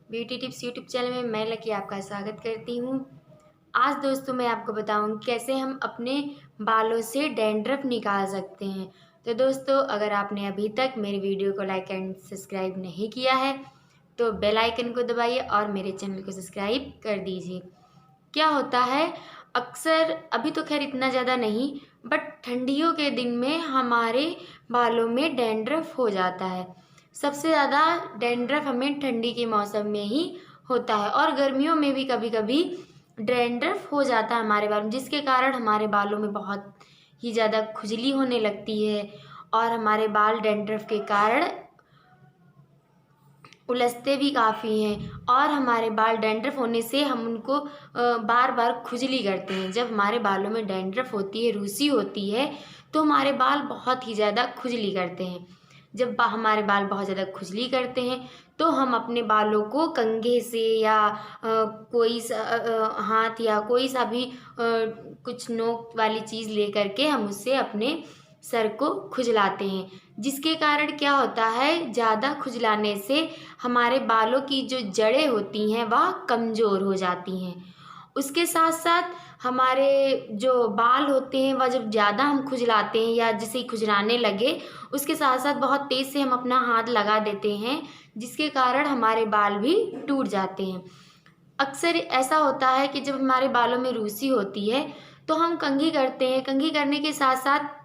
Beauty tips YouTube channel में मैं lucky आपका स्वागत करती हूँ। आज दोस्तों मैं आपको बताऊँगी कैसे हम अपने बालों से डैंड्रफ निकाल सकते हैं। तो दोस्तों अगर आपने अभी तक मेरे वीडियो को लाइक एंड सब्सक्राइब नहीं किया है तो बेल आइकन को दबाइए और मेरे चैनल को सब्सक्राइब कर दीजिए। क्या होता है, अक्सर अभी तो खैर इतना ज़्यादा नहीं, बट ठंडियों के दिन में हमारे बालों में डैंड्रफ हो जाता है। सबसे ज़्यादा डैंड्रफ हमें ठंडी के मौसम में ही होता है और गर्मियों में भी कभी कभी डैंड्रफ हो जाता है हमारे बालों में, जिसके कारण हमारे बालों में बहुत ही ज़्यादा खुजली होने लगती है और हमारे बाल डैंड्रफ के कारण उलझते भी काफ़ी हैं और हमारे बाल डैंड्रफ होने से हम उनको बार बार खुजली करते हैं। जब हमारे बालों में डैंड्रफ होती है, रूसी होती है, तो हमारे बाल बहुत ही ज़्यादा खुजली करते हैं। जब हमारे बाल बहुत ज़्यादा खुजली करते हैं तो हम अपने बालों को कंघे से या कोई सा हाथ या कोई सा भी कुछ नोक वाली चीज़ ले करके हम उससे अपने सर को खुजलाते हैं, जिसके कारण क्या होता है, ज़्यादा खुजलाने से हमारे बालों की जो जड़ें होती हैं वह कमज़ोर हो जाती हैं। उसके साथ साथ हमारे जो बाल होते हैं वह जब ज़्यादा हम खुजलाते हैं या जैसे ही खुजलाने लगे, उसके साथ साथ बहुत तेज़ से हम अपना हाथ लगा देते हैं, जिसके कारण हमारे बाल भी टूट जाते हैं। अक्सर ऐसा होता है कि जब हमारे बालों में रूसी होती है तो हम कंघी करते हैं। कंघी करने के साथ साथ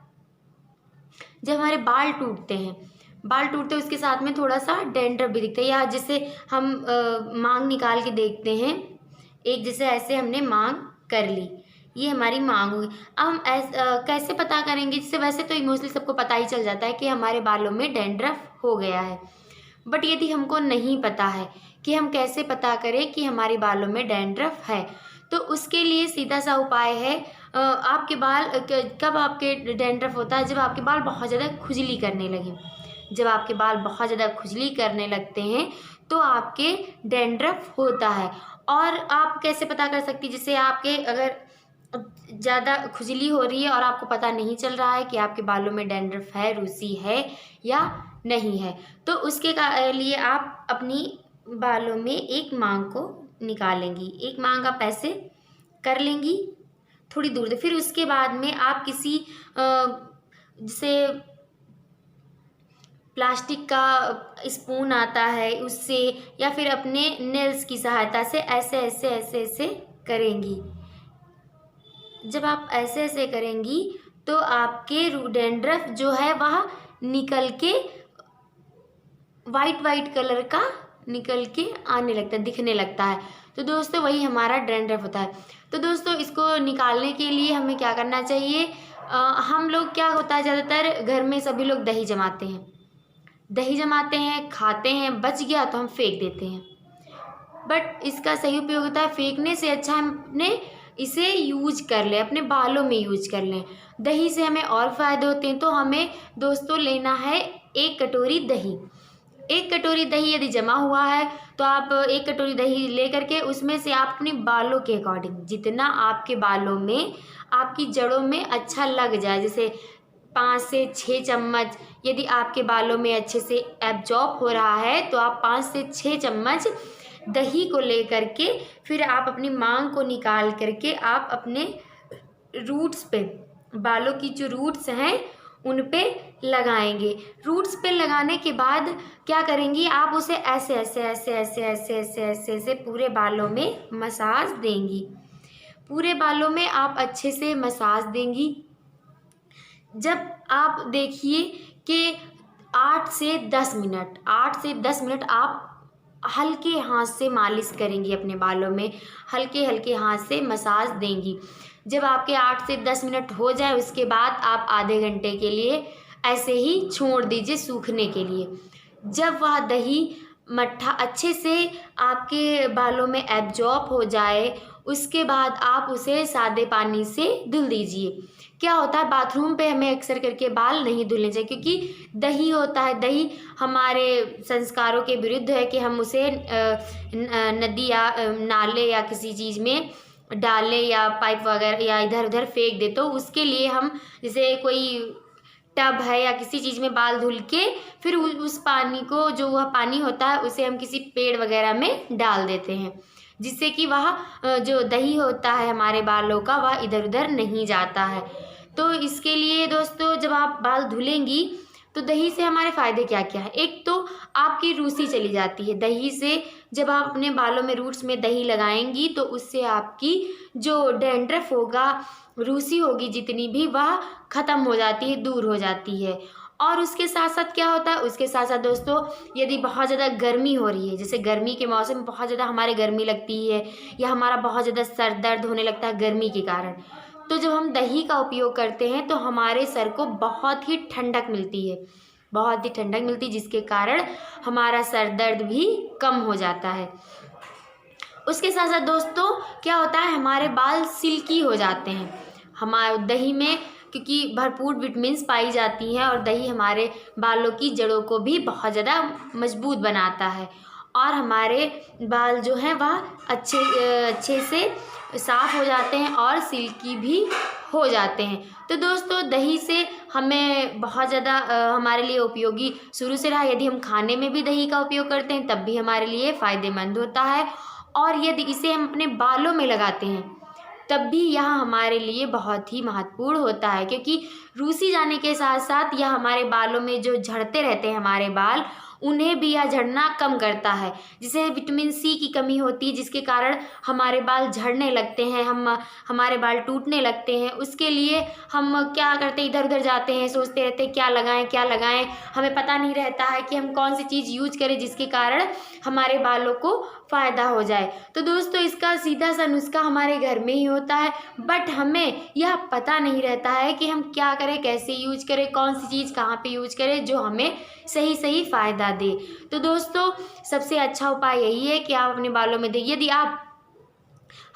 जब हमारे बाल टूटते हैं उसके साथ में थोड़ा सा डैंड्रफ भी दिखता है, या जिसे हम मांग निकाल के देखते हैं, एक जैसे ऐसे हमने मांग कर ली, ये हमारी मांग हुई। अब हम कैसे पता करेंगे, जिससे वैसे तो इमोशनली सबको पता ही चल जाता है कि हमारे बालों में डैंड्रफ हो गया है, बट यदि हमको नहीं पता है कि हम कैसे पता करें कि हमारे बालों में डैंड्रफ है, तो उसके लिए सीधा सा उपाय है, आपके बाल कब आपके डैंड्रफ होता है, जब आपके बाल बहुत ज़्यादा खुजली करने लगे। जब आपके बाल बहुत ज़्यादा खुजली करने लगते हैं तो आपके डैंड्रफ होता है। और आप कैसे पता कर सकती, जैसे आपके अगर ज़्यादा खुजली हो रही है और आपको पता नहीं चल रहा है कि आपके बालों में डैंड्रफ है, रूसी है या नहीं है, तो उसके लिए आप अपनी बालों में एक मांग को निकालेंगी, एक मांग आप ऐसे कर लेंगी थोड़ी दूर से। फिर उसके बाद में आप किसी जैसे प्लास्टिक का स्पून आता है उससे, या फिर अपने नेल्स की सहायता से ऐसे ऐसे ऐसे ऐसे करेंगी। जब आप ऐसे ऐसे करेंगी तो आपके डैंड्रफ जो है वह निकल के वाइट वाइट कलर का निकल के आने लगता है, दिखने लगता है। तो दोस्तों वही हमारा डैंड्रफ होता है। तो दोस्तों इसको निकालने के लिए हमें क्या करना चाहिए, हम लोग क्या होता है, ज़्यादातर घर में सभी लोग दही जमाते हैं, खाते हैं, बच गया तो हम फेंक देते हैं। बट इसका सही उपयोग होता है, फेंकने से अच्छा हमने इसे यूज कर लें, अपने बालों में यूज कर लें। दही से हमें और फ़ायदे होते हैं। तो हमें दोस्तों लेना है 1 कटोरी दही। 1 कटोरी दही यदि जमा हुआ है तो आप 1 कटोरी दही ले करके उसमें से आप अपने बालों के अकॉर्डिंग, जितना आपके बालों में आपकी जड़ों में अच्छा लग जाए, जैसे 5 से 6 चम्मच, यदि आपके बालों में अच्छे से एब्जॉर्ब हो रहा है तो आप 5 से 6 चम्मच दही को ले करके फिर आप अपनी मांग को निकाल करके आप अपने रूट्स पे, बालों की जो रूट्स हैं उन पे लगाएंगे। रूट्स पे लगाने के बाद क्या करेंगी, आप उसे ऐसे ऐसे ऐसे ऐसे ऐसे ऐसे ऐसे ऐसे पूरे बालों में मसाज देंगी। पूरे बालों में आप अच्छे से मसाज देंगी। जब आप देखिए कि 8 से 10 मिनट आप हल्के हाथ से मालिश करेंगी, अपने बालों में हल्के हल्के हाथ से मसाज देंगी। जब आपके 8 से 10 मिनट हो जाए उसके बाद आप आधे घंटे के लिए ऐसे ही छोड़ दीजिए सूखने के लिए। जब वह दही मट्ठा अच्छे से आपके बालों में एब्जॉर्ब हो जाए उसके बाद आप उसे सादे पानी से धुल दीजिए। क्या होता है, बाथरूम पे हमें अक्सर करके बाल नहीं धुलने चाहिए, क्योंकि दही होता है, दही हमारे संस्कारों के विरुद्ध है कि हम उसे नदी या नाले या किसी चीज़ में डालें या पाइप वगैरह या इधर उधर फेंक दे। तो उसके लिए हम जैसे कोई टब है या किसी चीज़ में बाल धुल के फिर उस पानी को, जो वह पानी होता है, उसे हम किसी पेड़ वगैरह में डाल देते हैं, जिससे कि वह जो दही होता है हमारे बालों का वह इधर उधर नहीं जाता है। तो इसके लिए दोस्तों जब आप बाल धुलेंगी तो दही से हमारे फ़ायदे क्या क्या है। एक तो आपकी रूसी चली जाती है दही से। जब आप अपने बालों में रूट्स में दही लगाएंगी तो उससे आपकी जो डैंड्रफ होगा, रूसी होगी जितनी भी, वह ख़त्म हो जाती है, दूर हो जाती है। और उसके साथ साथ क्या होता है, उसके साथ साथ दोस्तों यदि बहुत ज़्यादा गर्मी हो रही है, जैसे गर्मी के मौसम में बहुत ज़्यादा हमारे गर्मी लगती है या हमारा बहुत ज़्यादा सर दर्द होने लगता है गर्मी के कारण, तो जब हम दही का उपयोग करते हैं तो हमारे सर को बहुत ही ठंडक मिलती है, बहुत ही ठंडक मिलती है, जिसके कारण हमारा सर दर्द भी कम हो जाता है। उसके साथ साथ दोस्तों क्या होता है, हमारे बाल सिल्की हो जाते हैं। हमारे दही में क्योंकि भरपूर विटामिन्स पाई जाती हैं और दही हमारे बालों की जड़ों को भी बहुत ज़्यादा मजबूत बनाता है और हमारे बाल जो हैं वह अच्छे से साफ़ हो जाते हैं और सिल्की भी हो जाते हैं। तो दोस्तों दही से हमें बहुत ज़्यादा हमारे लिए उपयोगी शुरू से रहा। यदि हम खाने में भी दही का उपयोग करते हैं तब भी हमारे लिए फ़ायदेमंद होता है, और यदि इसे हम अपने बालों में लगाते हैं तब भी यह हमारे लिए बहुत ही महत्वपूर्ण होता है, क्योंकि रूसी जाने के साथ साथ यह हमारे बालों में जो झड़ते रहते हैं हमारे बाल, उन्हें भी यह झड़ना कम करता है। जिसे विटामिन सी की कमी होती है जिसके कारण हमारे बाल झड़ने लगते हैं, हमारे बाल टूटने लगते हैं। उसके लिए हम क्या करते हैं, इधर उधर जाते हैं, सोचते रहते हैं क्या लगाएं क्या लगाएं, हमें पता नहीं रहता है कि हम कौन सी चीज़ यूज करें जिसके कारण हमारे बालों को फ़ायदा हो जाए। तो दोस्तों इसका सीधा सा नुस्खा हमारे घर में ही होता है, बट हमें यह पता नहीं रहता है कि हम क्या करें, कैसे यूज करें, कौन सी चीज़ कहाँ पे यूज करें जो हमें सही सही फ़ायदा दे। तो दोस्तों सबसे अच्छा उपाय यही है कि आप अपने बालों में देखिए, यदि आप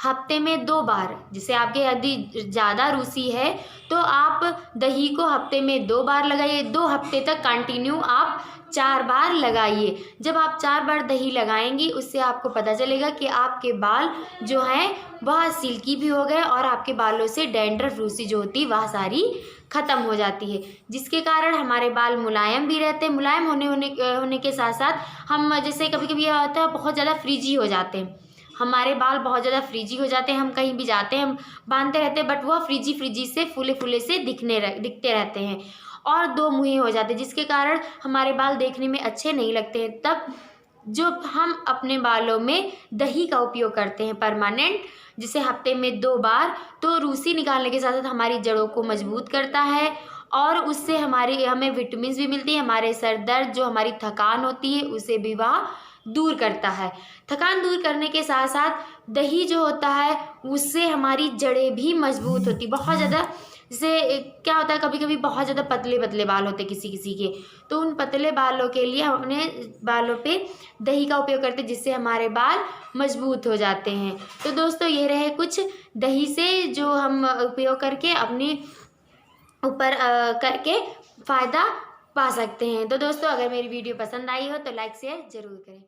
हफ्ते में 2 बार, जैसे आपके यदि ज़्यादा रूसी है तो आप दही को हफ्ते में 2 बार लगाइए। 2 हफ्ते तक कंटिन्यू आप 4 बार लगाइए। जब आप 4 बार दही लगाएंगी उससे आपको पता चलेगा कि आपके बाल जो हैं वह सिल्की भी हो गए और आपके बालों से डैंड्रफ रूसी जो होती है वह सारी ख़त्म हो जाती है, जिसके कारण हमारे बाल मुलायम भी रहते हैं। मुलायम होने के साथ साथ हम, जैसे कभी कभी यह होता है बहुत ज़्यादा फ्रिजी हो जाते हैं, हमारे बाल बहुत ज़्यादा फ्रिजी हो जाते हैं, हम कहीं भी जाते हैं हम बांधते रहते हैं बट वह फ्रिजी से फूले फूले से दिखते रहते हैं और 2 मुँहे हो जाते हैं, जिसके कारण हमारे बाल देखने में अच्छे नहीं लगते हैं। तब जो हम अपने बालों में दही का उपयोग करते हैं परमानेंट, जिसे हफ्ते में 2 बार, तो रूसी निकालने के साथ साथ हमारी जड़ों को मजबूत करता है और उससे हमें विटामिन भी मिलती है। हमारे सर दर्द, जो हमारी थकान होती है, उसे भी वह दूर करता है। थकान दूर करने के साथ साथ दही जो होता है उससे हमारी जड़ें भी मजबूत होती, बहुत ज़्यादा। जैसे क्या होता है, कभी कभी बहुत ज़्यादा पतले पतले बाल होते किसी किसी के, तो उन पतले बालों के लिए हम अपने बालों पे दही का उपयोग करते हैं, जिससे हमारे बाल मजबूत हो जाते हैं। तो दोस्तों ये रहे कुछ दही से जो हम उपयोग करके अपने ऊपर करके फ़ायदा पा सकते हैं। तो दोस्तों अगर मेरी वीडियो पसंद आई हो तो लाइक शेयर ज़रूर करें।